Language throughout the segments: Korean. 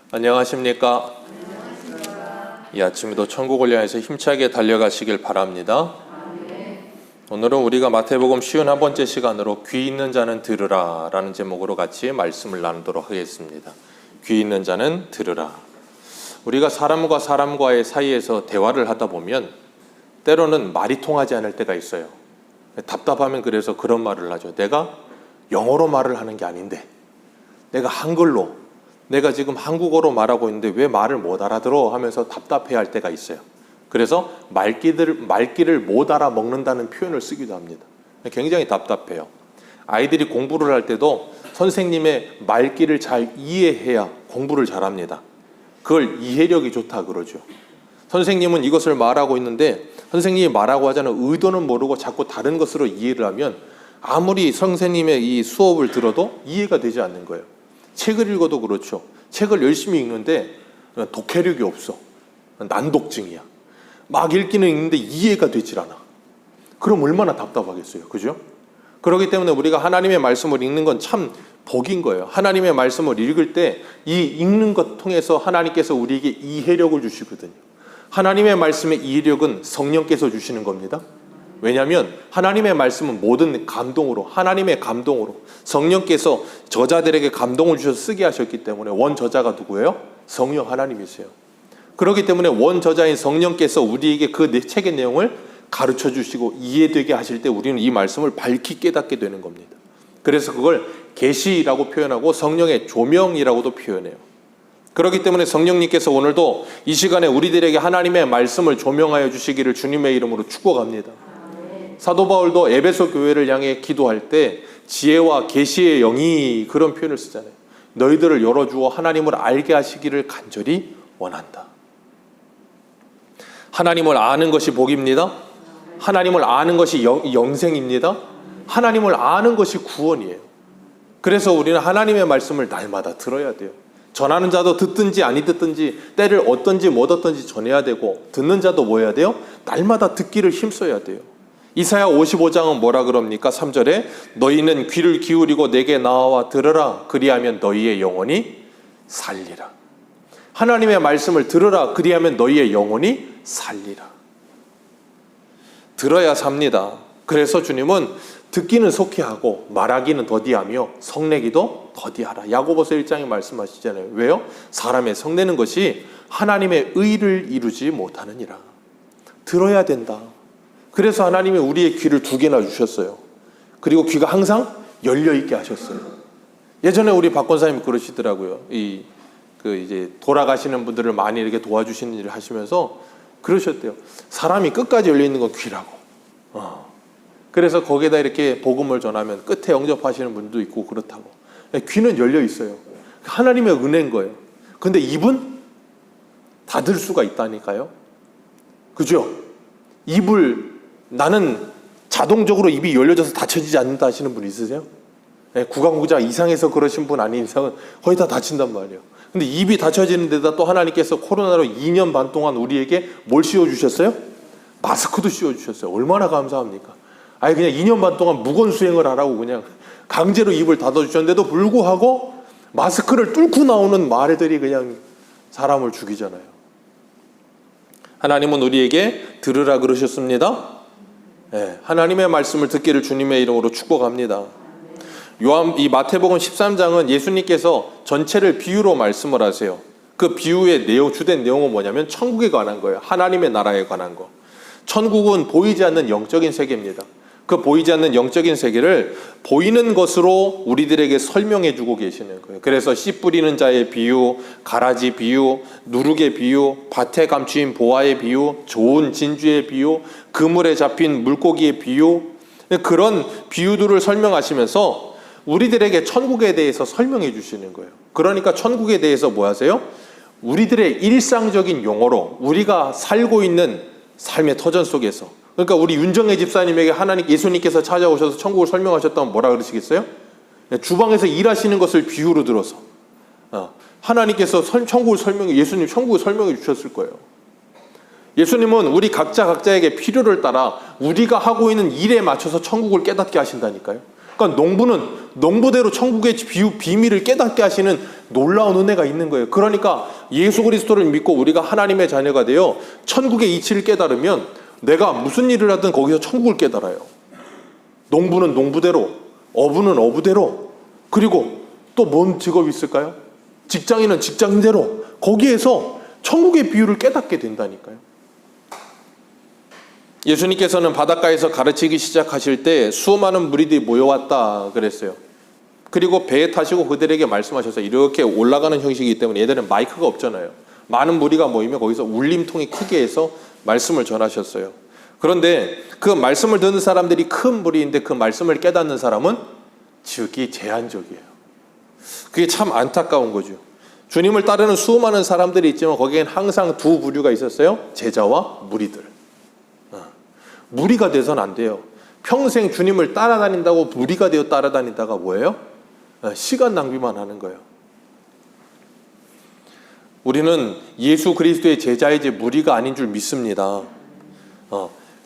안녕하십니까? 이 아침에도 천국을 향해서 힘차게 달려가시길 바랍니다. 오늘은 우리가 마태복음 51번째 시간으로 귀 있는 자는 들으라 라는 제목으로 같이 말씀을 나누도록 하겠습니다. 귀 있는 자는 들으라. 우리가 사람과 사람과의 사이에서 대화를 하다 보면 때로는 말이 통하지 않을 때가 있어요. 답답하면 그래서 그런 말을 하죠. 내가 영어로 말을 하는 게 아닌데, 내가 한글로, 내가 지금 한국어로 말하고 있는데 왜 말을 못 알아들어 하면서 답답해할 때가 있어요. 그래서 말귀를 못 알아먹는다는 표현을 쓰기도 합니다. 굉장히 답답해요. 아이들이 공부를 할 때도 선생님의 말귀를 잘 이해해야 공부를 잘합니다. 그걸 이해력이 좋다 그러죠. 선생님은 이것을 말하고 있는데 선생님이 말하고 하자는 의도는 모르고 자꾸 다른 것으로 이해를 하면 아무리 선생님의 이 수업을 들어도 이해가 되지 않는 거예요. 책을 읽어도 그렇죠. 책을 열심히 읽는데 독해력이 없어. 난독증이야. 막 읽기는 읽는데 이해가 되질 않아. 그럼 얼마나 답답하겠어요. 그죠? 그렇기 때문에 우리가 하나님의 말씀을 읽는 건 참 복인 거예요. 하나님의 말씀을 읽을 때 이 읽는 것 통해서 하나님께서 우리에게 이해력을 주시거든요. 하나님의 말씀의 이해력은 성령께서 주시는 겁니다. 왜냐하면 하나님의 말씀은 모든 감동으로, 하나님의 감동으로 성령께서 저자들에게 감동을 주셔서 쓰게 하셨기 때문에 원저자가 누구예요? 성령 하나님이세요. 그렇기 때문에 원저자인 성령께서 우리에게 그 책의 내용을 가르쳐 주시고 이해되게 하실 때 우리는 이 말씀을 밝히 깨닫게 되는 겁니다. 그래서 그걸 계시라고 표현하고 성령의 조명이라고도 표현해요. 그렇기 때문에 성령님께서 오늘도 이 시간에 우리들에게 하나님의 말씀을 조명하여 주시기를 주님의 이름으로 축복합니다. 사도 바울도 에베소 교회를 향해 기도할 때 지혜와 계시의 영이 그런 표현을 쓰잖아요. 너희들을 열어주어 하나님을 알게 하시기를 간절히 원한다. 하나님을 아는 것이 복입니다. 하나님을 아는 것이 영생입니다. 하나님을 아는 것이 구원이에요. 그래서 우리는 하나님의 말씀을 날마다 들어야 돼요. 전하는 자도 듣든지 아니 듣든지 때를 얻든지 못 얻든지 전해야 되고 듣는 자도 뭐 해야 돼요? 날마다 듣기를 힘써야 돼요. 이사야 55장은 뭐라 그럽니까? 3절에 너희는 귀를 기울이고 내게 나와 들으라. 그리하면 너희의 영혼이 살리라. 하나님의 말씀을 들으라. 그리하면 너희의 영혼이 살리라. 들어야 삽니다. 그래서 주님은 듣기는 속히 하고 말하기는 더디하며 성내기도 더디하라. 야고보서 1장에 말씀하시잖아요. 왜요? 사람의 성내는 것이 하나님의 의를 이루지 못하느니라. 들어야 된다. 그래서 하나님이 우리의 귀를 2개나 주셨어요. 그리고 귀가 항상 열려있게 하셨어요. 예전에 우리 박 권사님이 그러시더라고요. 이제 돌아가시는 분들을 많이 이렇게 도와주시는 일을 하시면서 그러셨대요. 사람이 끝까지 열려있는 건 귀라고. 그래서 거기에다 이렇게 복음을 전하면 끝에 영접하시는 분도 있고 그렇다고. 귀는 열려있어요. 하나님의 은혜인 거예요. 근데 입은 닫을 수가 있다니까요. 그죠? 나는 자동적으로 입이 열려져서 닫혀지지 않는다 하시는 분 있으세요? 구강구자 이상해서 그러신 분 아닌 이상은 거의 다 닫힌단 말이에요. 근데 입이 닫혀지는 데다 또 하나님께서 코로나로 2년 반 동안 우리에게 뭘 씌워주셨어요? 마스크도 씌워주셨어요. 얼마나 감사합니까? 아니 그냥 2년 반 동안 무건수행을 하라고 그냥 강제로 입을 닫아주셨는데도 불구하고 마스크를 뚫고 나오는 말들이 그냥 사람을 죽이잖아요. 하나님은 우리에게 들으라 그러셨습니다. 하나님의 말씀을 듣기를 주님의 이름으로 축복합니다. 이 마태복음 13장은 예수님께서 전체를 비유로 말씀을 하세요. 그 비유의 주된 내용은 뭐냐면 천국에 관한 거예요. 하나님의 나라에 관한 거. 천국은 보이지 않는 영적인 세계입니다. 그 보이지 않는 영적인 세계를 보이는 것으로 우리들에게 설명해 주고 계시는 거예요. 그래서 씨 뿌리는 자의 비유, 가라지 비유, 누룩의 비유, 밭에 감추인 보화의 비유, 좋은 진주의 비유, 그물에 잡힌 물고기의 비유, 그런 비유들을 설명하시면서 우리들에게 천국에 대해서 설명해 주시는 거예요. 그러니까 천국에 대해서 뭐 하세요? 우리들의 일상적인 용어로 우리가 살고 있는 삶의 터전 속에서, 그러니까 우리 윤정혜 집사님에게 예수님께서 찾아오셔서 천국을 설명하셨다면 뭐라 그러시겠어요? 주방에서 일하시는 것을 비유로 들어서 하나님께서 예수님 천국을 설명해 주셨을 거예요. 예수님은 우리 각자에게 필요를 따라 우리가 하고 있는 일에 맞춰서 천국을 깨닫게 하신다니까요. 그러니까 농부는 농부대로 천국의 비밀을 깨닫게 하시는 놀라운 은혜가 있는 거예요. 그러니까 예수 그리스도를 믿고 우리가 하나님의 자녀가 되어 천국의 이치를 깨달으면 내가 무슨 일을 하든 거기서 천국을 깨달아요. 농부는 농부대로, 어부는 어부대로, 그리고 또 뭔 직업이 있을까요? 직장인은 직장인대로 거기에서 천국의 비유를 깨닫게 된다니까요. 예수님께서는 바닷가에서 가르치기 시작하실 때 수많은 무리들이 모여왔다 그랬어요. 그리고 배에 타시고 그들에게 말씀하셔서 이렇게 올라가는 형식이기 때문에 얘들은 마이크가 없잖아요. 많은 무리가 모이면 거기서 울림통이 크게 해서 말씀을 전하셨어요. 그런데 그 말씀을 듣는 사람들이 큰 무리인데 그 말씀을 깨닫는 사람은 지극히 제한적이에요. 그게 참 안타까운 거죠. 주님을 따르는 수많은 사람들이 있지만 거기엔 항상 두 부류가 있었어요. 제자와 무리들. 무리가 돼서는 안 돼요. 평생 주님을 따라다닌다고 무리가 되어 따라다니다가 뭐예요? 시간 낭비만 하는 거예요. 우리는 예수 그리스도의 제자이지 무리가 아닌 줄 믿습니다.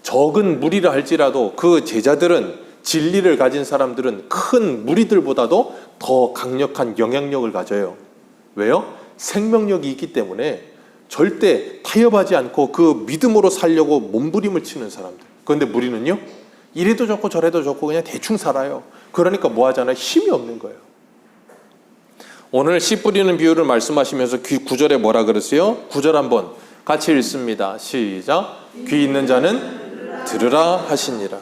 적은 무리를 할지라도 그 제자들은, 진리를 가진 사람들은 큰 무리들보다도 더 강력한 영향력을 가져요. 왜요? 생명력이 있기 때문에 절대 타협하지 않고 그 믿음으로 살려고 몸부림을 치는 사람들. 그런데 무리는요, 이래도 좋고 저래도 좋고 그냥 대충 살아요. 그러니까 뭐 하잖아요? 힘이 없는 거예요. 오늘 씨 뿌리는 비유를 말씀하시면서 9절에 뭐라 그러세요? 9절 한번 같이 읽습니다. 시작. 귀 있는 자는 들으라 하시니라.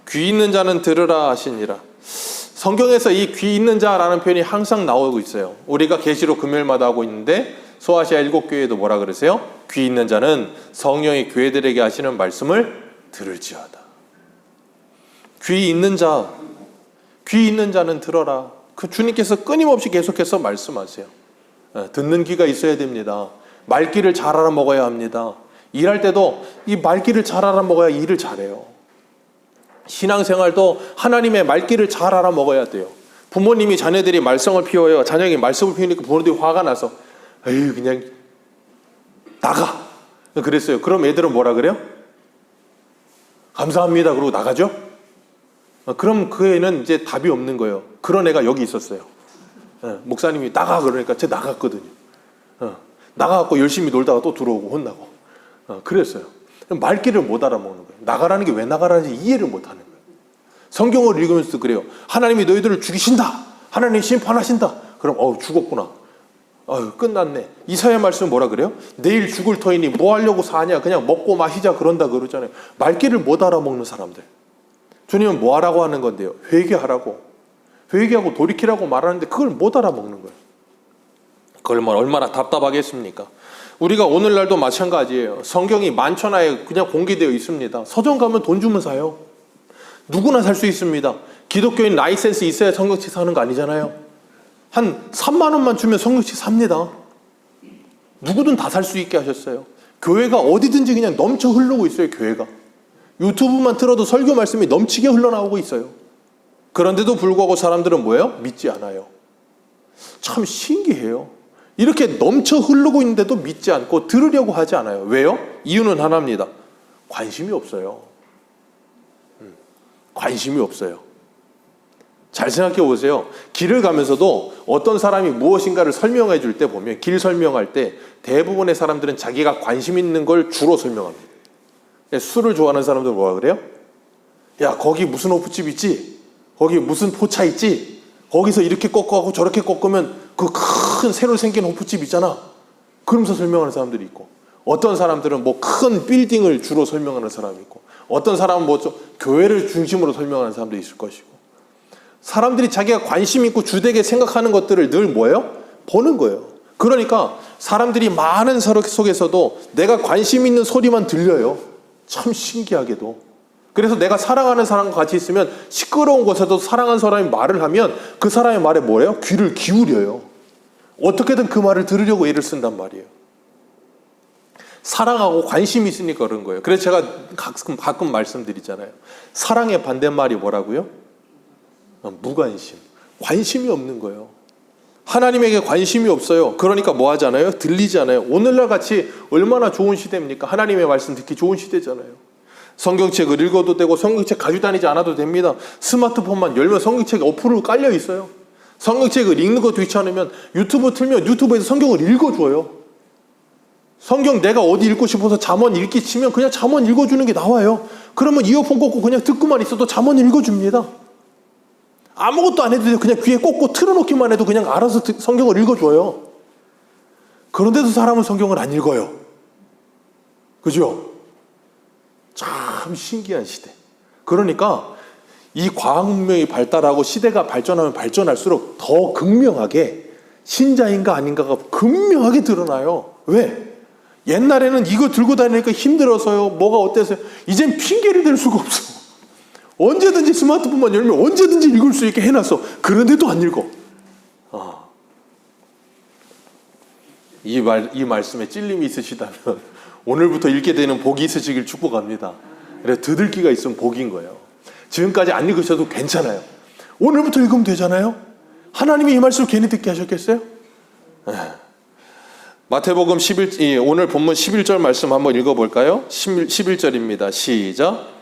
귀 있는 자는 들으라 하시니라. 성경에서 이 귀 있는 자라는 표현이 항상 나오고 있어요. 우리가 계시록 금요일마다 하고 있는데 소아시아 7교회도 뭐라 그러세요? 귀 있는 자는 성령이 교회들에게 하시는 말씀을 들을지어다. 귀 있는 자, 귀 있는 자는 들어라. 그 주님께서 끊임없이 계속해서 말씀하세요. 듣는 귀가 있어야 됩니다. 말귀를 잘 알아먹어야 합니다. 일할 때도 이 말귀를 잘 알아먹어야 일을 잘해요. 신앙생활도 하나님의 말귀를 잘 알아먹어야 돼요. 부모님이 자녀들이 말썽을 피워요. 자녀에게 말썽을 피우니까 부모들이 화가 나서 에휴 그냥 나가 그랬어요. 그럼 애들은 뭐라 그래요? 감사합니다 그러고 나가죠? 그럼 그 애는 이제 답이 없는 거예요. 그런 애가 여기 있었어요. 목사님이 나가 그러니까 쟤 나갔거든요. 나가갖고 열심히 놀다가 또 들어오고 혼나고 그랬어요. 말귀를 못 알아먹는 거예요. 나가라는 게 왜 나가라는지 이해를 못 하는 거예요. 성경을 읽으면서 그래요. 하나님이 너희들을 죽이신다. 하나님이 심판하신다. 그럼 죽었구나. 끝났네. 이사야 말씀 뭐라 그래요? 내일 죽을 터이니 뭐 하려고 사냐? 그냥 먹고 마시자 그런다 그러잖아요. 말귀를 못 알아먹는 사람들. 주님은 뭐 하라고 하는 건데요? 회개하라고. 회개하고 돌이키라고 말하는데 그걸 못 알아먹는 거예요. 그걸 얼마나 답답하겠습니까? 우리가 오늘날도 마찬가지예요. 성경이 만천하에 그냥 공개되어 있습니다. 서점 가면 돈 주면 사요. 누구나 살 수 있습니다. 기독교인 라이센스 있어야 성경책 사는 거 아니잖아요. 한 3만 원만 주면 성경책 삽니다. 누구든 다 살 수 있게 하셨어요. 교회가 어디든지 그냥 넘쳐 흐르고 있어요. 교회가. 유튜브만 틀어도 설교 말씀이 넘치게 흘러나오고 있어요. 그런데도 불구하고 사람들은 뭐예요? 믿지 않아요. 참 신기해요. 이렇게 넘쳐 흐르고 있는데도 믿지 않고 들으려고 하지 않아요. 왜요? 이유는 하나입니다. 관심이 없어요. 관심이 없어요. 잘 생각해 보세요. 길을 가면서도 어떤 사람이 무엇인가를 설명해 줄 때 보면 길 설명할 때 대부분의 사람들은 자기가 관심 있는 걸 주로 설명합니다. 술을 좋아하는 사람들 뭐라 그래요? 야 거기 무슨 호프집 있지? 거기 무슨 포차 있지? 거기서 이렇게 꺾어가고 저렇게 꺾으면 그 큰 새로 생긴 호프집 있잖아. 그러면서 설명하는 사람들이 있고, 어떤 사람들은 뭐 큰 빌딩을 주로 설명하는 사람이 있고, 어떤 사람은 뭐 좀 교회를 중심으로 설명하는 사람도 있을 것이고, 사람들이 자기가 관심 있고 주되게 생각하는 것들을 늘 뭐예요? 보는 거예요. 그러니까 사람들이 많은 속에서도 내가 관심 있는 소리만 들려요. 참 신기하게도. 그래서 내가 사랑하는 사람과 같이 있으면 시끄러운 곳에도 사랑하는 사람이 말을 하면 그 사람의 말에 뭐래요? 귀를 기울여요. 어떻게든 그 말을 들으려고 애를 쓴단 말이에요. 사랑하고 관심이 있으니까 그런 거예요. 그래서 제가 가끔 말씀드리잖아요. 사랑의 반대말이 뭐라고요? 무관심. 관심이 없는 거예요. 하나님에게 관심이 없어요. 그러니까 뭐 하잖아요? 들리지 않아요. 오늘날 같이 얼마나 좋은 시대입니까? 하나님의 말씀 듣기 좋은 시대잖아요. 성경책을 읽어도 되고 성경책 가지고 다니지 않아도 됩니다. 스마트폰만 열면 성경책이 어플로 깔려 있어요. 성경책을 읽는 것도 귀찮으면 유튜브 틀면 유튜브에서 성경을 읽어줘요. 성경 내가 어디 읽고 싶어서 잠언 읽기 치면 그냥 잠언 읽어주는 게 나와요. 그러면 이어폰 꽂고 그냥 듣고만 있어도 잠언 읽어줍니다. 아무것도 안 해도 돼요. 그냥 귀에 꽂고 틀어놓기만 해도 그냥 알아서 성경을 읽어줘요. 그런데도 사람은 성경을 안 읽어요. 그죠? 참 신기한 시대. 그러니까 이 과학문명이 발달하고 시대가 발전하면 발전할수록 더 극명하게 신자인가 아닌가가 극명하게 드러나요. 왜? 옛날에는 이거 들고 다니니까 힘들어서요. 뭐가 어때서요? 이젠 핑계를 댈 수가 없어. 언제든지 스마트폰만 열면 언제든지 읽을 수 있게 해놨어. 그런데도 안 읽어. 이 말씀에 찔림이 있으시다면 오늘부터 읽게 되는 복이 있으시길 축복합니다. 그래 드들기가 있으면 복인 거예요. 지금까지 안 읽으셔도 괜찮아요. 오늘부터 읽으면 되잖아요. 하나님이 이 말씀을 괜히 듣게 하셨겠어요? 마태복음 11, 오늘 본문 11절 말씀 한번 읽어볼까요? 11절입니다. 시작.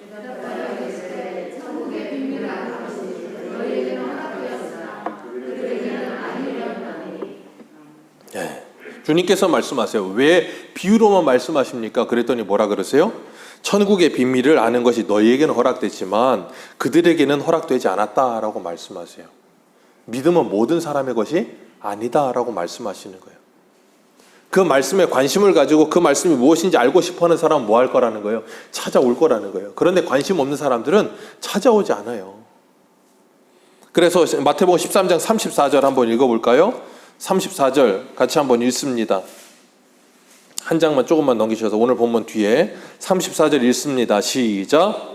주님께서 말씀하세요. 왜 비유로만 말씀하십니까? 그랬더니 뭐라 그러세요? 천국의 비밀을 아는 것이 너희에게는 허락됐지만 그들에게는 허락되지 않았다라고 말씀하세요. 믿음은 모든 사람의 것이 아니다라고 말씀하시는 거예요. 그 말씀에 관심을 가지고 그 말씀이 무엇인지 알고 싶어하는 사람은 뭐 할 거라는 거예요? 찾아올 거라는 거예요. 그런데 관심 없는 사람들은 찾아오지 않아요. 그래서 마태복음 13장 34절 한번 읽어볼까요? 34절 같이 한번 읽습니다. 한 장만 조금만 넘기셔서 오늘 본문 뒤에 34절 읽습니다. 시작.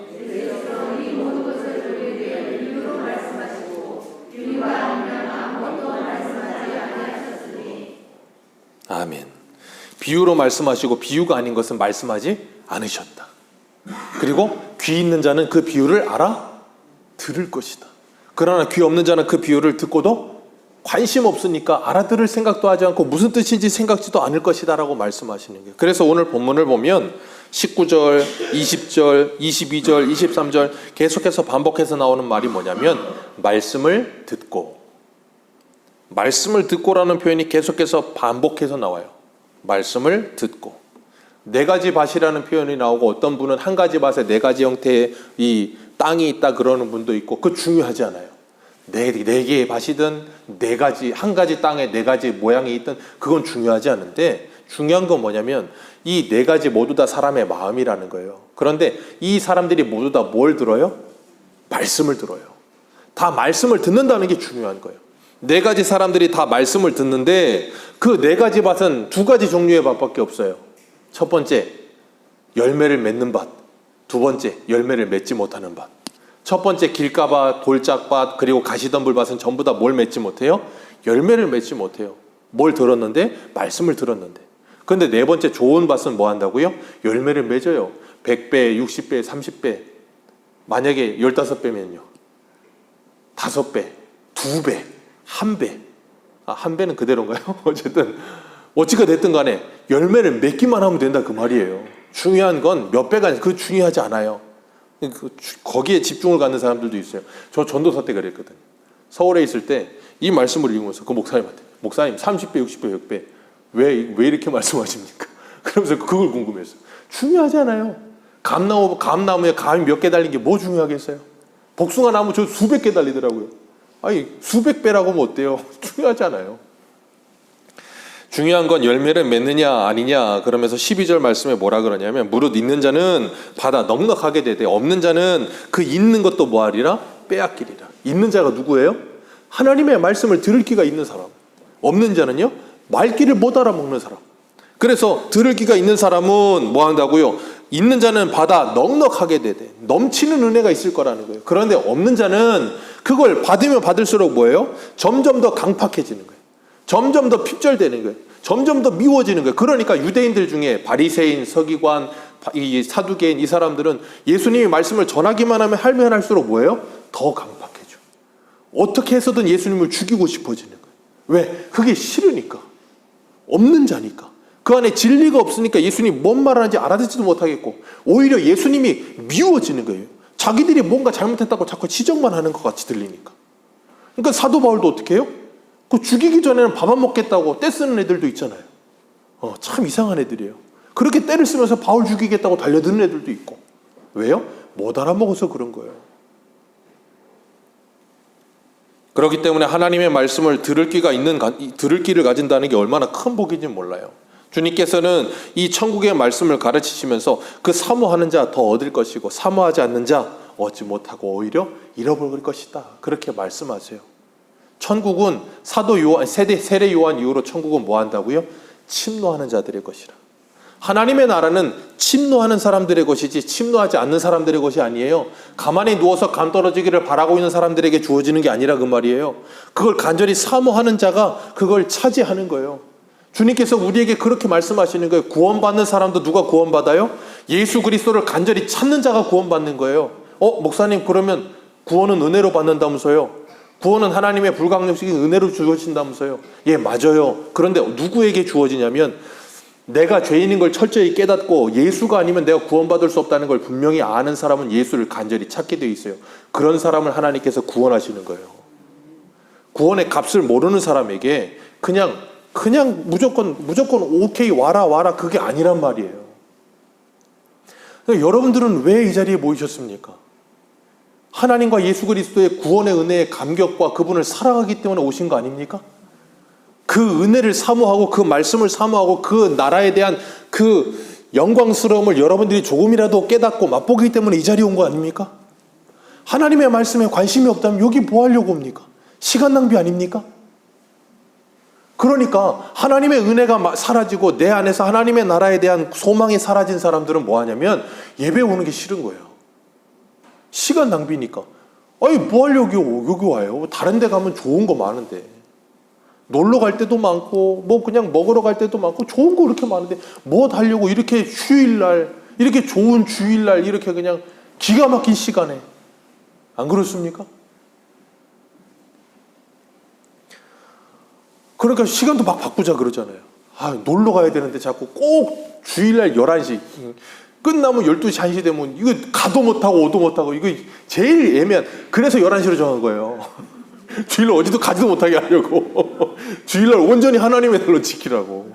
아멘. 비유로 말씀하시고 비유가 아닌 것은 말씀하지 않으셨다. 그리고 귀 있는 자는 그 비유를 알아 들을 것이다. 그러나 귀 없는 자는 그 비유를 듣고도 관심 없으니까 알아들을 생각도 하지 않고 무슨 뜻인지 생각지도 않을 것이다 라고 말씀하시는 거예요. 그래서 오늘 본문을 보면 19절, 20절, 22절, 23절 계속해서 반복해서 나오는 말이 뭐냐면 말씀을 듣고라는 표현이 계속해서 반복해서 나와요. 말씀을 듣고. 네 가지 밭이라는 표현이 나오고 어떤 분은 한 가지 밭에 네 가지 형태의 이 땅이 있다 그러는 분도 있고 그거 중요하지 않아요. 네 개의 밭이든 네 가지 한 가지 땅에 네 가지 모양이 있든 그건 중요하지 않은데 중요한 건 뭐냐면 이 네 가지 모두 다 사람의 마음이라는 거예요. 그런데 이 사람들이 모두 다 뭘 들어요? 말씀을 들어요. 다 말씀을 듣는다는 게 중요한 거예요. 네 가지 사람들이 다 말씀을 듣는데 그 네 가지 밭은 두 가지 종류의 밭밖에 없어요. 첫 번째, 열매를 맺는 밭. 두 번째, 열매를 맺지 못하는 밭. 첫 번째 길가밭, 돌짝밭, 그리고 가시덤불밭은 전부 다 뭘 맺지 못해요? 열매를 맺지 못해요. 뭘 들었는데? 말씀을 들었는데. 그런데 네 번째 좋은 밭은 뭐 한다고요? 열매를 맺어요. 100배, 60배, 30배. 만약에 15배면요. 5배, 2배, 1배. 한 배는 그대로인가요? 어쨌든 어찌가 됐든 간에 열매를 맺기만 하면 된다 그 말이에요. 중요한 건 몇 배가 아니라 그 중요하지 않아요. 거기에 집중을 갖는 사람들도 있어요. 저 전도사 때 그랬거든요. 서울에 있을 때 이 말씀을 읽으면서 그 목사님한테 목사님 30배, 60배, 100배 왜 이렇게 말씀하십니까? 그러면서 그걸 궁금했어요. 중요하지 않아요. 감나무에 감이 몇 개 달린 게 뭐 중요하겠어요? 복숭아 나무 저 수백 개 달리더라고요. 아니 수백 배라고 하면 어때요? 중요하지 않아요. 중요한 건 열매를 맺느냐 아니냐. 그러면서 12절 말씀에 뭐라 그러냐면 무릇 있는 자는 받아 넉넉하게 되되 없는 자는 그 있는 것도 뭐하리라? 빼앗기리라. 있는 자가 누구예요? 하나님의 말씀을 들을 기가 있는 사람. 없는 자는요? 말귀를 못 알아먹는 사람. 그래서 들을 기가 있는 사람은 뭐 한다고요? 있는 자는 받아 넉넉하게 되되 넘치는 은혜가 있을 거라는 거예요. 그런데 없는 자는 그걸 받으면 받을수록 뭐예요? 점점 더 강팍해지는 거예요. 점점 더 핍절되는 거예요. 점점 더 미워지는 거예요. 그러니까 유대인들 중에 바리새인, 서기관, 이 사두개인 이 사람들은 예수님이 말씀을 전하기만 하면 할수록 뭐예요? 더 강팍해져. 어떻게 해서든 예수님을 죽이고 싶어지는 거예요. 왜? 그게 싫으니까. 없는 자니까. 그 안에 진리가 없으니까 예수님이 뭔 말하는지 알아듣지도 못하겠고 오히려 예수님이 미워지는 거예요. 자기들이 뭔가 잘못했다고 자꾸 지적만 하는 것 같이 들리니까. 그러니까 사도 바울도 어떻게 해요? 그 죽이기 전에는 밥 안 먹겠다고 떼 쓰는 애들도 있잖아요. 참 이상한 애들이에요. 그렇게 떼를 쓰면서 바울 죽이겠다고 달려드는 애들도 있고. 왜요? 못 알아먹어서 그런 거예요. 그렇기 때문에 하나님의 말씀을 들을 귀를 가진다는 게 얼마나 큰 복인지 몰라요. 주님께서는 이 천국의 말씀을 가르치시면서 그 사모하는 자 더 얻을 것이고 사모하지 않는 자 얻지 못하고 오히려 잃어버릴 것이다. 그렇게 말씀하세요. 천국은 세례 요한 이후로 천국은 뭐 한다고요? 침노하는 자들의 것이라. 하나님의 나라는 침노하는 사람들의 것이지 침노하지 않는 사람들의 것이 아니에요. 가만히 누워서 감 떨어지기를 바라고 있는 사람들에게 주어지는 게 아니라 그 말이에요. 그걸 간절히 사모하는 자가 그걸 차지하는 거예요. 주님께서 우리에게 그렇게 말씀하시는 거예요. 구원받는 사람도 누가 구원받아요? 예수 그리스도를 간절히 찾는 자가 구원받는 거예요. 목사님 그러면 구원은 은혜로 받는다면서요? 구원은 하나님의 불가항력적인 은혜로 주어진다면서요? 예, 맞아요. 그런데 누구에게 주어지냐면 내가 죄인인 걸 철저히 깨닫고 예수가 아니면 내가 구원받을 수 없다는 걸 분명히 아는 사람은 예수를 간절히 찾게 되어 있어요. 그런 사람을 하나님께서 구원하시는 거예요. 구원의 값을 모르는 사람에게 그냥 무조건 오케이 와라 그게 아니란 말이에요. 그러니까 여러분들은 왜 이 자리에 모이셨습니까? 하나님과 예수 그리스도의 구원의 은혜의 감격과 그분을 사랑하기 때문에 오신 거 아닙니까? 그 은혜를 사모하고 그 말씀을 사모하고 그 나라에 대한 그 영광스러움을 여러분들이 조금이라도 깨닫고 맛보기 때문에 이 자리에 온 거 아닙니까? 하나님의 말씀에 관심이 없다면 여기 뭐 하려고 옵니까? 시간 낭비 아닙니까? 그러니까 하나님의 은혜가 사라지고 내 안에서 하나님의 나라에 대한 소망이 사라진 사람들은 뭐 하냐면 예배 오는 게 싫은 거예요. 시간 낭비니까. 아니 뭐 하려고 여기 와요? 다른 데 가면 좋은 거 많은데. 놀러 갈 때도 많고 뭐 그냥 먹으러 갈 때도 많고 좋은 거 이렇게 많은데 뭐 하려고 이렇게 휴일날 이렇게 좋은 주일날 이렇게 그냥 기가 막힌 시간에. 안 그렇습니까? 그러니까 시간도 막 바꾸자 그러잖아요. 놀러 가야 되는데 자꾸 꼭 주일날 11시 끝나면 12시 1시 되면 이거 가도 못하고 오도 못하고 이거 제일 애매한. 그래서 11시로 정한 거예요. 주일날 어디도 가지도 못하게 하려고. 주일날 온전히 하나님의 날로 지키라고.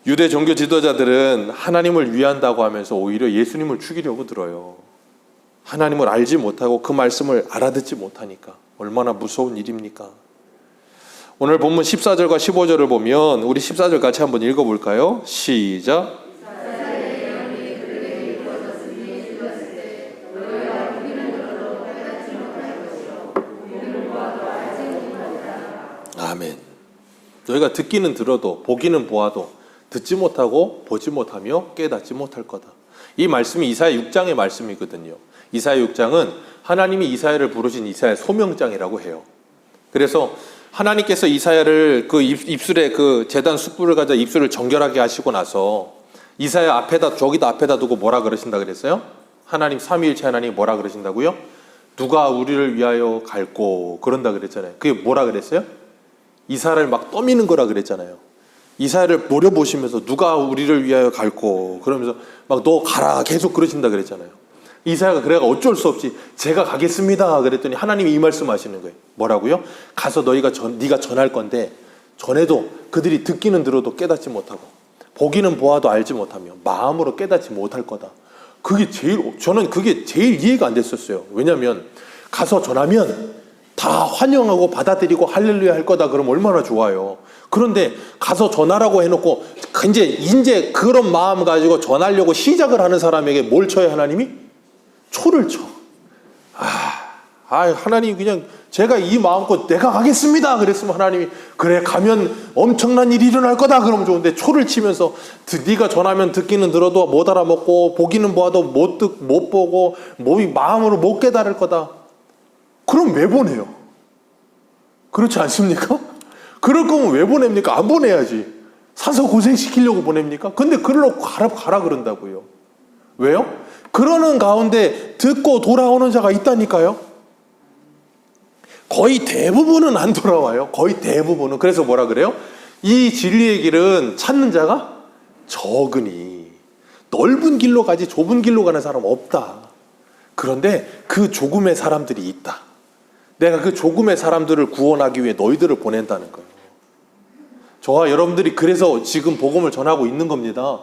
유대 종교 지도자들은 하나님을 위한다고 하면서 오히려 예수님을 죽이려고 들어요. 하나님을 알지 못하고 그 말씀을 알아듣지 못하니까. 얼마나 무서운 일입니까? 오늘 본문 14절과 15절을 보면 우리 14절 같이 한번 읽어볼까요? 시작. 아멘. 너희가 듣기는 들어도 보기는 보아도 듣지 못하고 보지 못하며 깨닫지 못할 거다. 이 말씀이 이사야 6장의 말씀이거든요. 이사야 6장은 하나님이 이사야를 부르신 이사야 소명장이라고 해요. 그래서 하나님께서 이사야를 그 입술에 그 제단 숯불을 가져 입술을 정결하게 하시고 나서 이사야 저기다 앞에다 두고 뭐라 그러신다 그랬어요? 하나님 삼위일체 하나님이 뭐라 그러신다고요? 누가 우리를 위하여 갈고 그런다 그랬잖아요. 그게 뭐라 그랬어요? 이사야를 막 떠미는 거라 그랬잖아요. 이사야를 노려보시면서 누가 우리를 위하여 갈고 그러면서 막 너 가라 계속 그러신다 그랬잖아요. 이사야가 그래가 어쩔 수 없이 제가 가겠습니다 그랬더니 하나님이 이 말씀하시는 거예요. 뭐라고요? 가서 네가 전할 건데 전에도 그들이 듣기는 들어도 깨닫지 못하고 보기는 보아도 알지 못하며 마음으로 깨닫지 못할 거다. 저는 그게 제일 이해가 안 됐었어요. 왜냐하면 가서 전하면 다 환영하고 받아들이고 할렐루야 할 거다 그러면 얼마나 좋아요. 그런데 가서 전하라고 해놓고 이제 그런 마음 가지고 전하려고 시작을 하는 사람에게 뭘 쳐요 하나님이? 초를 쳐. 하나님 그냥 제가 이 마음껏 내가 가겠습니다 그랬으면 하나님이 그래 가면 엄청난 일이 일어날 거다 그러면 좋은데 초를 치면서 네가 전하면 듣기는 들어도 못 알아먹고 보기는 보아도 못 보고 마음으로 못 깨달을 거다. 그럼 왜 보내요? 그렇지 않습니까? 그럴 거면 왜 보냅니까? 안 보내야지. 사서 고생시키려고 보냅니까? 근데 그러려고 가라 그런다고요. 왜요? 그러는 가운데 듣고 돌아오는 자가 있다니까요. 거의 대부분은 안 돌아와요. 거의 대부분은. 그래서 뭐라 그래요? 이 진리의 길은 찾는 자가 적으니 넓은 길로 가지 좁은 길로 가는 사람 없다. 그런데 그 조금의 사람들이 있다. 내가 그 조금의 사람들을 구원하기 위해 너희들을 보낸다는 거예요. 저와 여러분들이 그래서 지금 복음을 전하고 있는 겁니다.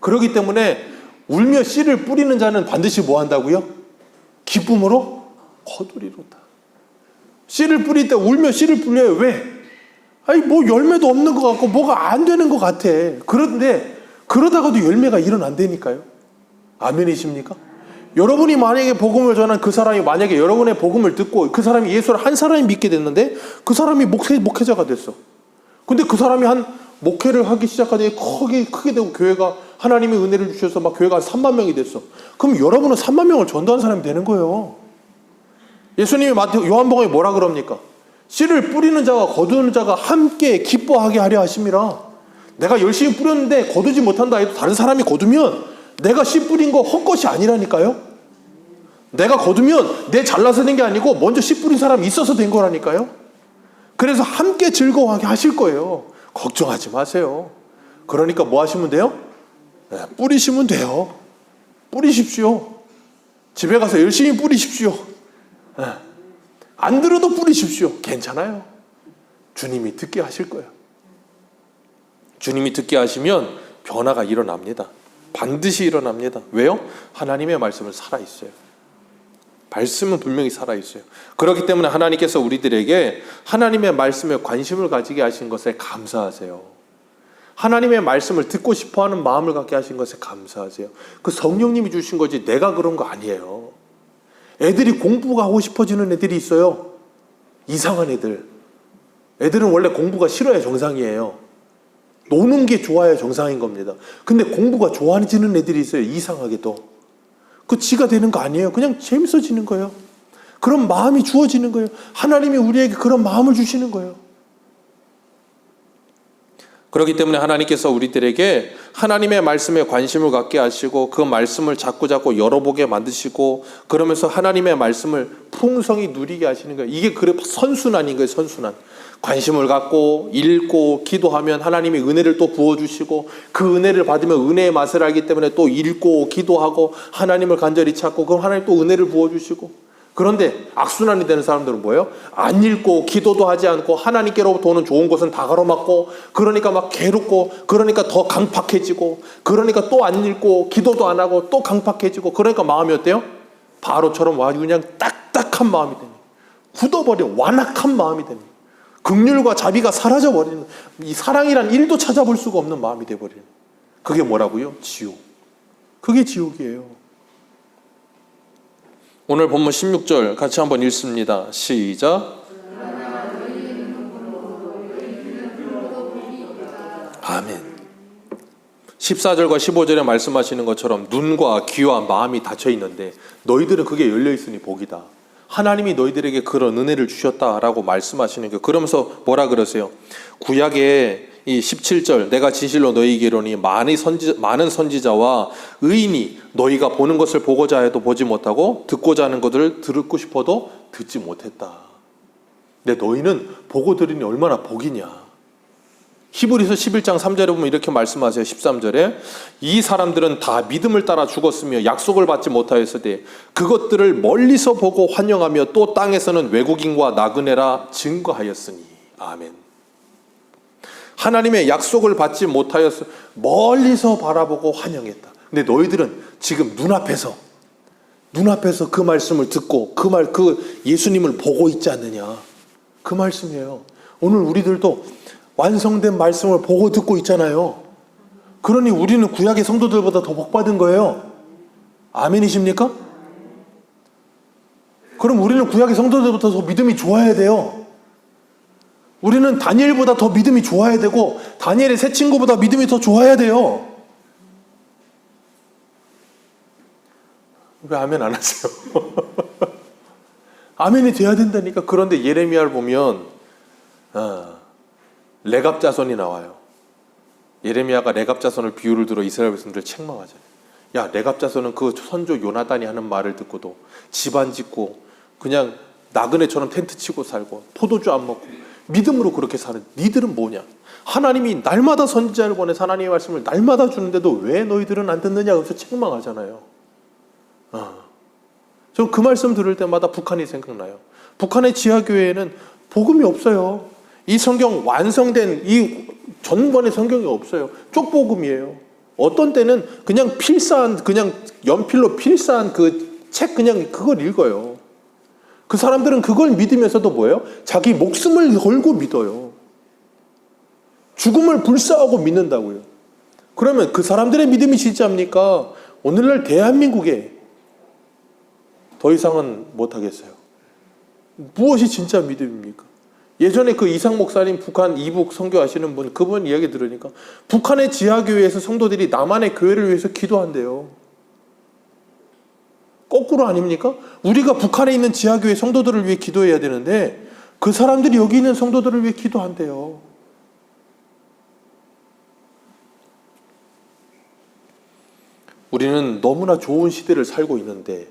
그렇기 때문에 울며 씨를 뿌리는 자는 반드시 뭐 한다고요? 기쁨으로 거두리로다. 씨를 뿌릴 때 울며 씨를 뿌려요. 왜? 아니 뭐 열매도 없는 것 같고 뭐가 안 되는 것 같아. 그런데 그러다가도 열매가 일어난다니까요. 아멘이십니까? 여러분이 만약에 복음을 전한 그 사람이 만약에 여러분의 복음을 듣고 그 사람이 예수를 한 사람이 믿게 됐는데 그 사람이 목회자가 됐어. 근데 그 사람이 한 목회를 하기 시작하더니 크게 되고 교회가 하나님의 은혜를 주셔서 막 교회가 한 3만 명이 됐어. 그럼 여러분은 3만 명을 전도한 사람이 되는 거예요. 예수님이 요한복음에 뭐라 그럽니까? 씨를 뿌리는 자와 거두는 자가 함께 기뻐하게 하려 하심이라. 내가 열심히 뿌렸는데 거두지 못한다 해도 다른 사람이 거두면 내가 씨 뿌린 거 헛것이 아니라니까요. 내가 거두면 내 잘나서 된 게 아니고 먼저 씨 뿌린 사람이 있어서 된 거라니까요. 그래서 함께 즐거워하게 하실 거예요. 걱정하지 마세요. 그러니까 뭐 하시면 돼요? 네, 뿌리시면 돼요. 뿌리십시오. 집에 가서 열심히 뿌리십시오. 네. 안 들어도 뿌리십시오. 괜찮아요. 주님이 듣게 하실 거예요. 주님이 듣게 하시면 변화가 일어납니다. 반드시 일어납니다. 왜요? 하나님의 말씀은 살아있어요. 말씀은 분명히 살아있어요. 그렇기 때문에 하나님께서 우리들에게 하나님의 말씀에 관심을 가지게 하신 것에 감사하세요. 하나님의 말씀을 듣고 싶어하는 마음을 갖게 하신 것에 감사하세요. 그 성령님이 주신 거지 내가 그런 거 아니에요. 애들이 공부가 하고 싶어지는 애들이 있어요. 이상한 애들. 애들은 원래 공부가 싫어야 정상이에요. 노는 게 좋아야 정상인 겁니다. 근데 공부가 좋아지는 애들이 있어요. 이상하게도. 그 지가 되는 거 아니에요. 그냥 재밌어지는 거예요. 그런 마음이 주어지는 거예요. 하나님이 우리에게 그런 마음을 주시는 거예요. 그렇기 때문에 하나님께서 우리들에게 하나님의 말씀에 관심을 갖게 하시고 그 말씀을 자꾸 열어보게 만드시고 그러면서 하나님의 말씀을 풍성히 누리게 하시는 거예요. 이게 그래 선순환인 거예요. 선순환. 관심을 갖고 읽고 기도하면 하나님이 은혜를 또 부어주시고 그 은혜를 받으면 은혜의 맛을 알기 때문에 또 읽고 기도하고 하나님을 간절히 찾고 그럼 하나님 또 은혜를 부어주시고. 그런데 악순환이 되는 사람들은 뭐예요? 안 읽고 기도도 하지 않고 하나님께로부터 오는 좋은 것은 다 가로막고 그러니까 막 괴롭고 그러니까 더 강팍해지고 그러니까 또 안 읽고 기도도 안 하고 또 강팍해지고 그러니까 마음이 어때요? 바로처럼 아주 그냥 딱딱한 마음이 되니 굳어버린 완악한 마음이 되니 긍휼과 자비가 사라져버리는 이 사랑이란 일도 찾아볼 수가 없는 마음이 돼버리는 그게 뭐라고요? 지옥. 그게 지옥이에요. 오늘 본문 16절 같이 한번 읽습니다. 시작. 아멘. 14절과 15절에 말씀하시는 것처럼 눈과 귀와 마음이 닫혀 있는데 너희들은 그게 열려 있으니 복이다. 하나님이 너희들에게 그런 은혜를 주셨다라고 말씀하시는 게 그러면서 뭐라 그러세요? 구약의 이 17절 내가 진실로 너희에게 이르노니 많은 선지자와 의인이 너희가 보는 것을 보고자 해도 보지 못하고 듣고자 하는 것을 듣고 싶어도 듣지 못했다. 근데 너희는 보고 들으니 얼마나 복이냐. 히브리서 11장 3절에 보면 이렇게 말씀하세요. 13절에 이 사람들은 다 믿음을 따라 죽었으며 약속을 받지 못하였으되 그것들을 멀리서 보고 환영하며 또 땅에서는 외국인과 나그네라 증거하였으니. 아멘. 하나님의 약속을 받지 못하였어 멀리서 바라보고 환영했다. 근데 너희들은 지금 눈앞에서 그 말씀을 듣고 그 예수님을 보고 있지 않느냐. 그 말씀이에요. 오늘 우리들도 완성된 말씀을 보고 듣고 있잖아요. 그러니 우리는 구약의 성도들보다 더 복받은 거예요. 아멘이십니까? 그럼 우리는 구약의 성도들보다 더 믿음이 좋아야 돼요. 우리는 다니엘보다 더 믿음이 좋아야 되고 다니엘의 세 친구보다 믿음이 더 좋아야 돼요. 왜 아멘 안 하세요? 아멘이 돼야 된다니까. 그런데 예레미야를 보면 레갑 자손이 나와요. 예레미야가 레갑 자손을 비유를 들어 이스라엘 백성들을 책망하잖아요. 야, 레갑 자손은 그 선조 요나단이 하는 말을 듣고도 집안 짓고 그냥 나그네처럼 텐트 치고 살고 포도주 안 먹고 믿음으로 그렇게 사는 니들은 뭐냐? 하나님이 날마다 선지자를 보내서 하나님의 말씀을 날마다 주는데도 왜 너희들은 안 듣느냐? 그래서 책망하잖아요. 저는 그 말씀 들을 때마다 북한이 생각나요. 북한의 지하교회에는 복음이 없어요. 이 성경 완성된 이 전번의 성경이 없어요. 쪽복음이에요. 어떤 때는 그냥 필사한, 그냥 연필로 필사한 그 책 그냥 그걸 읽어요. 그 사람들은 그걸 믿으면서도 뭐예요? 자기 목숨을 걸고 믿어요. 죽음을 불사하고 믿는다고요. 그러면 그 사람들의 믿음이 진짜입니까? 오늘날 대한민국에 더 이상은 못하겠어요. 무엇이 진짜 믿음입니까? 예전에 그 이상 목사님 북한 이북 선교하시는 분, 그분 이야기 들으니까 북한의 지하교회에서 성도들이 남한의 교회를 위해서 기도한대요. 거꾸로 아닙니까? 우리가 북한에 있는 지하교회 성도들을 위해 기도해야 되는데 그 사람들이 여기 있는 성도들을 위해 기도한대요. 우리는 너무나 좋은 시대를 살고 있는데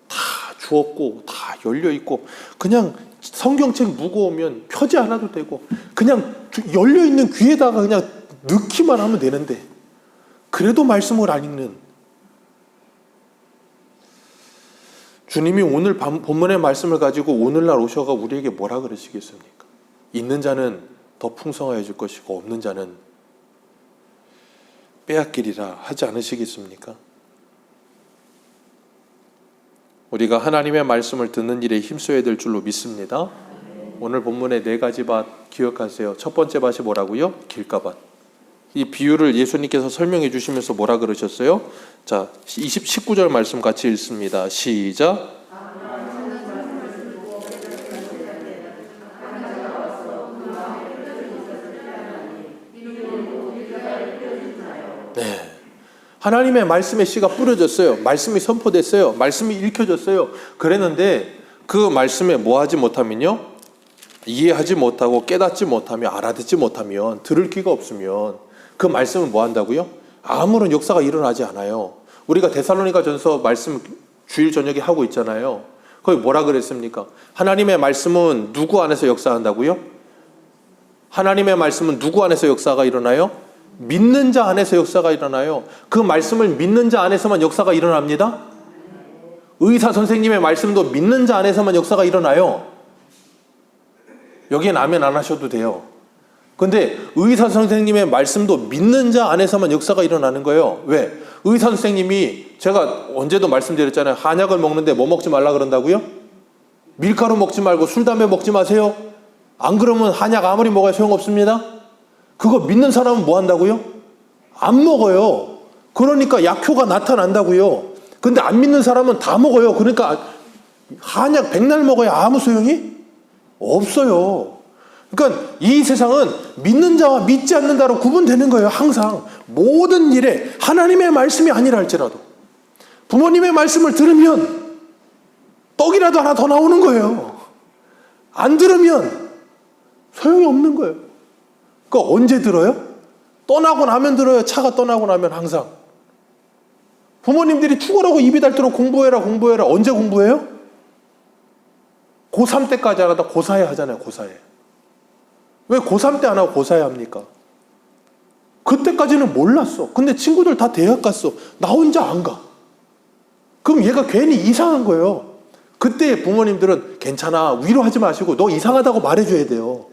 다 주었고 다 열려있고 그냥 성경책 무거우면 펴지 않아도 되고 그냥 열려있는 귀에다가 그냥 넣기만 하면 되는데 그래도 말씀을 안 읽는 주님이 오늘 본문의 말씀을 가지고 오늘날 오셔가 우리에게 뭐라 그러시겠습니까? 있는 자는 더 풍성하여질 것이고 없는 자는 빼앗기리라 하지 않으시겠습니까? 우리가 하나님의 말씀을 듣는 일에 힘써야 될 줄로 믿습니다. 오늘 본문의 4가지 밭 기억하세요. 첫 번째 밭이 뭐라고요? 길가밭. 이 비유를 예수님께서 설명해 주시면서 뭐라 그러셨어요? 자, 19절 말씀 같이 읽습니다. 시작. 네. 하나님의 말씀의 씨가 뿌려졌어요. 말씀이 선포됐어요. 말씀이 읽혀졌어요. 그랬는데 그 말씀에 뭐 하지 못하면요? 이해하지 못하고 깨닫지 못하며 알아듣지 못하면 들을 귀가 없으면 그 말씀은 뭐 한다고요? 아무런 역사가 일어나지 않아요. 우리가 데살로니가 전서 말씀 주일 저녁에 하고 있잖아요. 거기 뭐라 그랬습니까? 하나님의 말씀은 누구 안에서 역사한다고요? 하나님의 말씀은 누구 안에서 역사가 일어나요? 믿는 자 안에서 역사가 일어나요. 그 말씀을 믿는 자 안에서만 역사가 일어납니다. 의사 선생님의 말씀도 믿는 자 안에서만 역사가 일어나요. 여기엔 아멘 안 하셔도 돼요. 근데 의사 선생님의 말씀도 믿는 자 안에서만 역사가 일어나는 거예요. 왜? 의사 선생님이 제가 언제도 말씀드렸잖아요. 한약을 먹는데 뭐 먹지 말라 그런다고요? 밀가루 먹지 말고 술, 담배 먹지 마세요. 안 그러면 한약 아무리 먹어야 소용없습니다. 그거 믿는 사람은 뭐 한다고요? 안 먹어요. 그러니까 약효가 나타난다고요. 근데 안 믿는 사람은 다 먹어요. 그러니까 한약 백날 먹어야 아무 소용이 없어요. 그러니까 이 세상은 믿는 자와 믿지 않는 자로 구분되는 거예요. 항상 모든 일에 하나님의 말씀이 아니라 할지라도 부모님의 말씀을 들으면 떡이라도 하나 더 나오는 거예요. 안 들으면 소용이 없는 거예요. 그러니까 언제 들어요? 떠나고 나면 들어요. 차가 떠나고 나면 항상. 부모님들이 죽으라고 입이 닳도록 공부해라 공부해라. 언제 공부해요? 고3 때까지 안 하다 고4에 하잖아요. 고4에. 왜 고3 때 안 하고 고4에 합니까? 그때까지는 몰랐어. 근데 친구들 다 대학 갔어. 나 혼자 안 가. 그럼 얘가 괜히 이상한 거예요. 그때 부모님들은 괜찮아. 위로하지 마시고 너 이상하다고 말해줘야 돼요.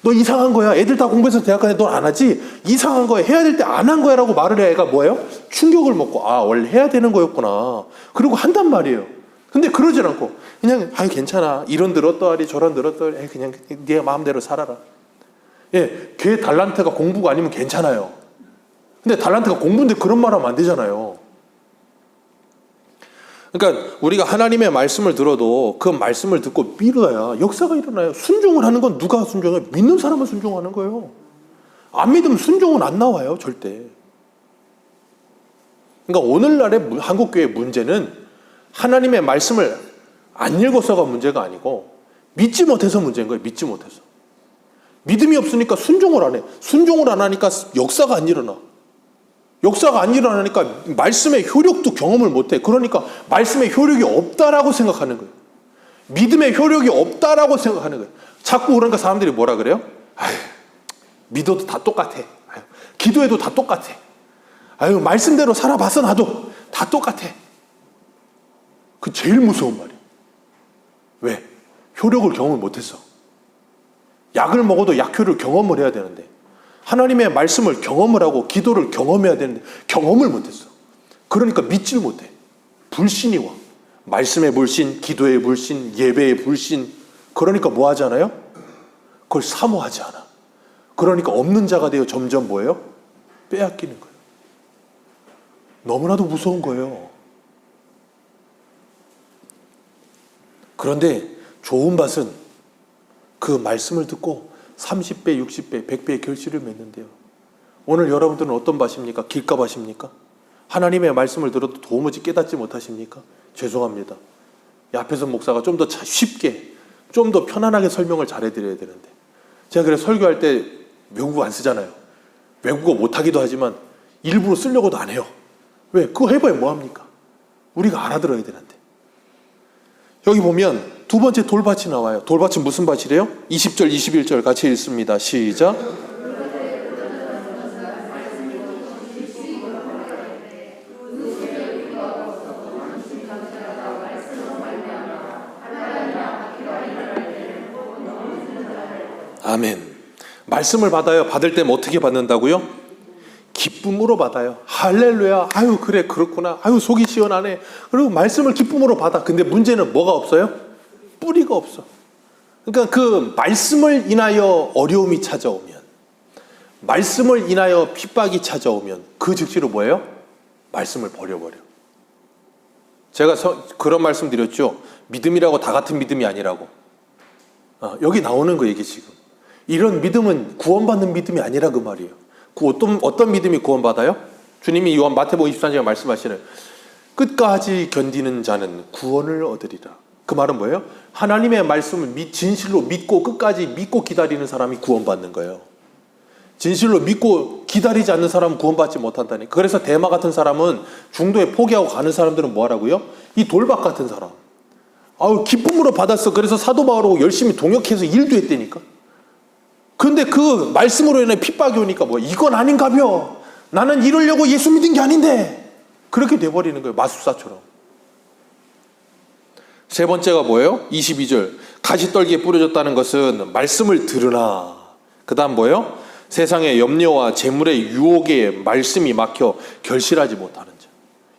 너 이상한 거야. 애들 다 공부해서 대학 가는데 넌 안 하지? 이상한 거야. 해야 될 때 안 한 거야 라고 말을 해야 애가 뭐예요? 충격을 먹고 아 원래 해야 되는 거였구나. 그리고 한단 말이에요. 근데 그러질 않고 그냥 아이 괜찮아. 이런 들었더니 저런 들었더니 그냥 네 마음대로 살아라. 예, 걔 달란트가 공부가 아니면 괜찮아요. 근데 달란트가 공부인데 그런 말 하면 안 되잖아요. 그러니까 우리가 하나님의 말씀을 들어도 그 말씀을 듣고 믿어야 역사가 일어나요. 순종을 하는 건 누가 순종해요? 믿는 사람은 순종하는 거예요. 안 믿으면 순종은 안 나와요. 절대. 그러니까 오늘날의 한국교회의 문제는 하나님의 말씀을 안 읽어서가 문제가 아니고 믿지 못해서 문제인 거예요. 믿지 못해서. 믿음이 없으니까 순종을 안 해. 순종을 안 하니까 역사가 안 일어나. 역사가 안 일어나니까 말씀의 효력도 경험을 못해. 그러니까 말씀의 효력이 없다라고 생각하는 거예요. 믿음의 효력이 없다라고 생각하는 거예요. 자꾸 그러니까 사람들이 뭐라 그래요? 아유, 믿어도 다 똑같아. 아유, 기도해도 다 똑같아. 아유, 말씀대로 살아봤어 나도 다 똑같아. 그 제일 무서운 말이에요. 왜? 효력을 경험을 못했어. 약을 먹어도 약효를 경험을 해야 되는데, 하나님의 말씀을 경험을 하고 기도를 경험해야 되는데 경험을 못했어. 그러니까 믿질 못해. 불신이 와. 말씀의 불신, 기도의 불신, 예배의 불신. 그러니까 뭐 하잖아요? 그걸 사모하지 않아. 그러니까 없는 자가 되어 점점 뭐예요? 빼앗기는 거예요. 너무나도 무서운 거예요. 그런데 좋은 밭은 그 말씀을 듣고 30배, 60배, 100배의 결실을 맺는데요. 오늘 여러분들은 어떤 밭입니까? 길가밭입니까? 하나님의 말씀을 들어도 도무지 깨닫지 못하십니까? 죄송합니다. 이 앞에서 목사가 좀 더 쉽게, 좀 더 편안하게 설명을 잘해드려야 되는데, 제가 그래서 설교할 때 외국어 안 쓰잖아요. 외국어 못하기도 하지만 일부러 쓰려고도 안 해요. 왜? 그거 해봐야 뭐합니까? 우리가 알아들어야 되는데. 여기 보면 두 번째 돌밭이 나와요. 돌밭은 무슨 밭이래요? 20절, 21절 같이 읽습니다. 시작. 아멘. 말씀을 받아요. 받을 때면 어떻게 받는다고요? 기쁨으로 받아요. 할렐루야. 아유, 그래, 그렇구나. 아유, 속이 시원하네. 그리고 말씀을 기쁨으로 받아. 근데 문제는 뭐가 없어요? 뿌리가 없어. 그러니까 그 말씀을 인하여 어려움이 찾아오면, 말씀을 인하여 핍박이 찾아오면 그 즉시로 뭐예요? 말씀을 버려버려. 제가 그런 말씀 드렸죠. 믿음이라고 다 같은 믿음이 아니라고. 여기 나오는 거 얘기 지금. 이런 믿음은 구원받는 믿음이 아니라 그 말이에요. 어떤 믿음이 구원받아요? 주님이 요한 마태복음 23장에 말씀하시는 끝까지 견디는 자는 구원을 얻으리라. 그 말은 뭐예요? 하나님의 말씀을 진실로 믿고 끝까지 믿고 기다리는 사람이 구원받는 거예요. 진실로 믿고 기다리지 않는 사람은 구원받지 못한다니. 그래서 대마 같은 사람은 중도에 포기하고 가는 사람들은 뭐 하라고요? 이 돌밭 같은 사람. 아유, 기쁨으로 받았어. 그래서 사도 바울하고 열심히 동역해서 일도 했다니까. 근데 그 말씀으로 인해 핍박이 오니까 뭐 이건 아닌가벼. 나는 이러려고 예수 믿은 게 아닌데. 그렇게 돼버리는 거예요. 마술사처럼. 세 번째가 뭐예요? 22절. 가시떨기에 뿌려졌다는 것은 말씀을 들으나. 그 다음 뭐예요? 세상의 염려와 재물의 유혹에 말씀이 막혀 결실하지 못하는 자.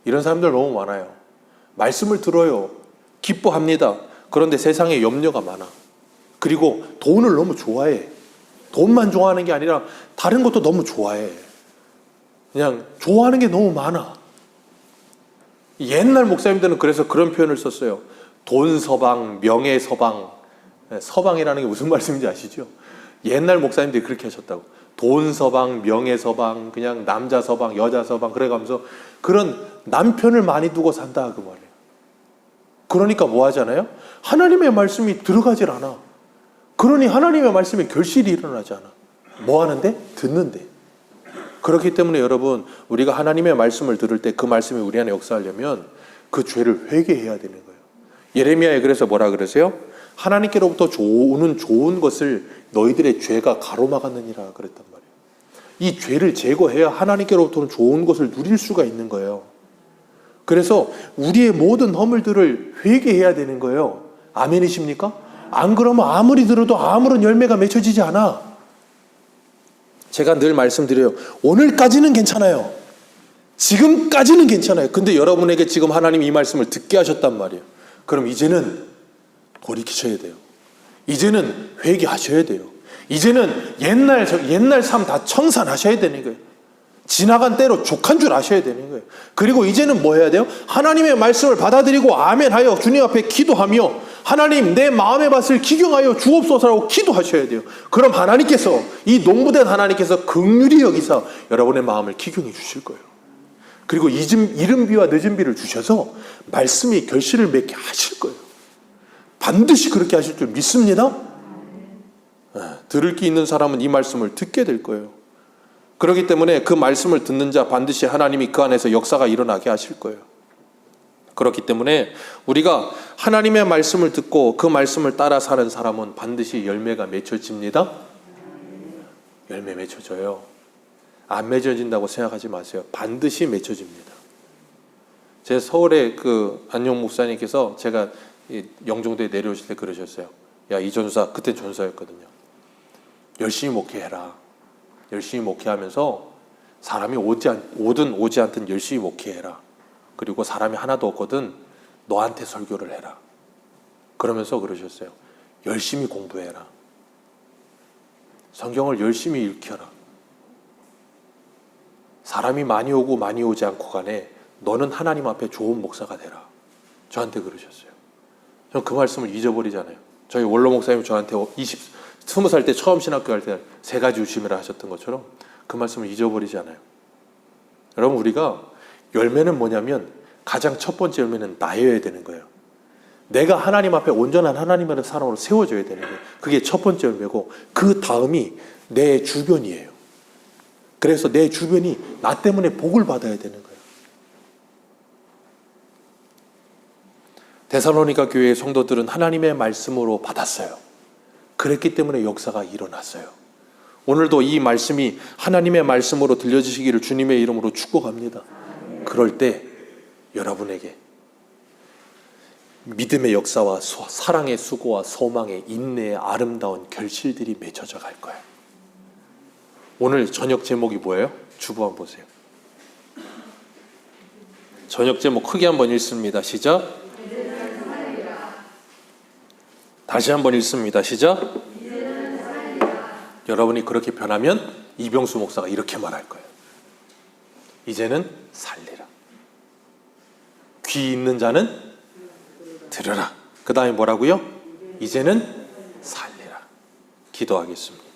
이런 사람들 너무 많아요. 말씀을 들어요. 기뻐합니다. 그런데 세상에 염려가 많아. 그리고 돈을 너무 좋아해. 돈만 좋아하는 게 아니라 다른 것도 너무 좋아해. 그냥 좋아하는 게 너무 많아. 옛날 목사님들은 그래서 그런 표현을 썼어요. 돈 서방, 명예 서방. 서방이라는 게 무슨 말씀인지 아시죠? 옛날 목사님들이 그렇게 하셨다고. 돈 서방, 명예 서방, 그냥 남자 서방, 여자 서방 그래가면서 그런 남편을 많이 두고 산다 그 말이에요. 그러니까 뭐 하잖아요? 하나님의 말씀이 들어가질 않아. 그러니 하나님의 말씀에 결실이 일어나지 않아. 뭐 하는데? 듣는데. 그렇기 때문에 여러분, 우리가 하나님의 말씀을 들을 때 그 말씀이 우리 안에 역사하려면 그 죄를 회개해야 되는 거예요. 예레미야에 그래서 뭐라 그러세요? 하나님께로부터 오는 좋은 것을 너희들의 죄가 가로막았느니라 그랬단 말이에요. 이 죄를 제거해야 하나님께로부터는 좋은 것을 누릴 수가 있는 거예요. 그래서 우리의 모든 허물들을 회개해야 되는 거예요. 아멘이십니까? 안 그러면 아무리 들어도 아무런 열매가 맺혀지지 않아. 제가 늘 말씀드려요. 오늘까지는 괜찮아요. 지금까지는 괜찮아요. 근데 여러분에게 지금 하나님이 이 말씀을 듣게 하셨단 말이에요. 그럼 이제는 돌이키셔야 돼요. 이제는 회개하셔야 돼요. 이제는 옛날 삶 다 청산하셔야 되는 거예요. 지나간 때로 족한 줄 아셔야 되는 거예요. 그리고 이제는 뭐 해야 돼요? 하나님의 말씀을 받아들이고 아멘하여 주님 앞에 기도하며 하나님 내 마음의 밭을 기경하여 주옵소서라고 기도하셔야 돼요. 그럼 하나님께서 이 농부된 하나님께서 긍휼히 여기사 여러분의 마음을 기경해 주실 거예요. 그리고 이른 비와 늦은 비를 주셔서 말씀이 결실을 맺게 하실 거예요. 반드시 그렇게 하실 줄 믿습니다. 들을 귀 있는 사람은 이 말씀을 듣게 될 거예요. 그렇기 때문에 그 말씀을 듣는 자 반드시 하나님이 그 안에서 역사가 일어나게 하실 거예요. 그렇기 때문에 우리가 하나님의 말씀을 듣고 그 말씀을 따라 사는 사람은 반드시 열매가 맺혀집니다. 열매 맺혀져요. 안 맺어진다고 생각하지 마세요. 반드시 맺혀집니다. 제 서울의 그 안용 목사님께서 제가 영종도에 내려오실 때 그러셨어요. 야, 이 전사, 그때 전사였거든요. 열심히 목회해라. 열심히 목회하면서 사람이 오든 오지 않든 열심히 목회해라. 그리고 사람이 하나도 없거든 너한테 설교를 해라. 그러면서 그러셨어요. 열심히 공부해라. 성경을 열심히 읽혀라. 사람이 많이 오고 많이 오지 않고 간에 너는 하나님 앞에 좋은 목사가 되라. 저한테 그러셨어요. 전 그 말씀을 잊어버리잖아요. 저희 원로 목사님이 저한테 20살 때 처음 신학교 할 때 3가지 조심해라 하셨던 것처럼 그 말씀을 잊어버리지 않아요. 여러분, 우리가 열매는 뭐냐면 가장 첫 번째 열매는 나여야 되는 거예요. 내가 하나님 앞에 온전한 하나님의 사람으로 세워져야 되는 거예요. 그게 첫 번째 열매고 그 다음이 내 주변이에요. 그래서 내 주변이 나 때문에 복을 받아야 되는 거예요. 데살로니가 교회의 성도들은 하나님의 말씀으로 받았어요. 그랬기 때문에 역사가 일어났어요. 오늘도 이 말씀이 하나님의 말씀으로 들려지시기를 주님의 이름으로 축복합니다. 그럴 때 여러분에게 믿음의 역사와 사랑의 수고와 소망의 인내의 아름다운 결실들이 맺혀져 갈 거예요. 오늘 저녁 제목이 뭐예요? 주보 한번 보세요. 저녁 제목 크게 한번 읽습니다. 시작. 다시 한번 읽습니다. 시작. 여러분이 그렇게 변하면 이병수 목사가 이렇게 말할 거예요. 이제는 살리라. 귀 있는 자는 들으라. 그 다음에 뭐라고요? 이제는 살리라. 기도하겠습니다.